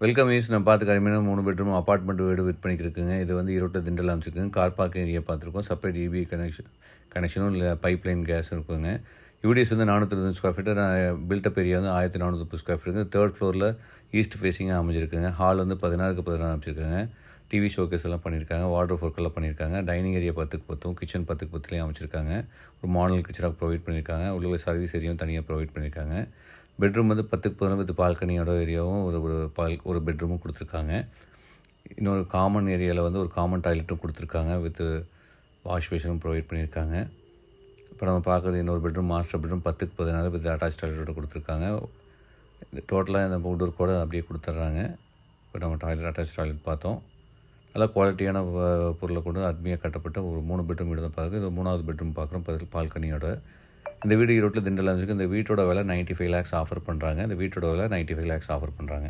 Welcome is நான் பார்த்துக்க அருமையான 3 பெட்ரூம் அப்பார்ட்மெண்ட் வீடு விற்பனைக்கு இருக்குங்க. இது வந்து ஈரோட்டில் திண்டல் அமைச்சிருக்குங்க. கார் பார்க்கிங் ஏரியா பார்த்துருக்கோம். செப்பரேட் இபி கனெக்ஷனும் இல்லை பைப் லைன் கேஸும் இருக்குங்க. யூடிஎஸ் வந்து 420 ஸ்கொயர் ஃபீட்டு. பில்டப் ஏரியா வந்து 1430 ஸ்கொயர் ஃபீட்டுங்க. 3rd ஃப்ளோரில் ஈஸ்ட் ஃபேஸிங்காக அமைஞ்சிருக்குங்க. ஹால் வந்து 16க்கு 16 அமைச்சிருக்காங்க. டிவி ஷோகேஸ் எல்லாம் பண்ணியிருக்காங்க. வார்ட்ரோப் ஒர்க்கெல்லாம் பண்ணியிருக்காங்க. டைனிங் ஏரியா 10க்கு 10, கிச்சன் 10க்கு 10லேயும் அமைச்சிருக்காங்க. ஒரு மாடல் கிச்சனாக ப்ரொவைட் பண்ணியிருக்காங்க. உள்ள சர்வீஸ் ஏரியாவும் தனியாக ப்ரொவைட் பண்ணியிருக்காங்க. பெட்ரூம் வந்து 10க்கு 11 வித் பால்கனியோட ஏரியாவும் ஒரு பெட்ரூமும் கொடுத்துருக்காங்க. இன்னொரு காமன் ஏரியாவில் வந்து ஒரு காமன் டாய்லெட்டும் கொடுத்துருக்காங்க. வித் வாஷ் பேஷனும் ப்ரொவைட் பண்ணியிருக்காங்க. இப்போ நம்ம பார்க்குறது இன்னொரு பெட்ரூம் மாஸ்டர் பெட்ரூம் 10க்கு 16 வித் அட்டாச் டாய்லெட்டோட கொடுத்துருக்காங்க. டோட்டலாக இந்த வுட் கூட அப்படியே கொடுத்துட்றாங்க. இப்போ நம்ம அட்டாச் டாய்லெட் பார்த்தோம். நல்லா குவாலிட்டியான பொருளை கொண்டு அருமையாக கட்டப்பட்ட ஒரு 3 பெட்ரூம் வீடு தான் பார்க்குறது. இது 3வது பெட்ரூம் பார்க்குறோம் பால்கனியோட. இந்த வீடு ஈரோட்டில் திண்டல் அமைச்சிருக்கு. இந்த வீட்டோட விலை 95 lakhs ஆஃபர் பண்ணுறாங்க. இந்த வீட்டோட விலை 95 lakhs ஆஃபர் பண்ணுறாங்க.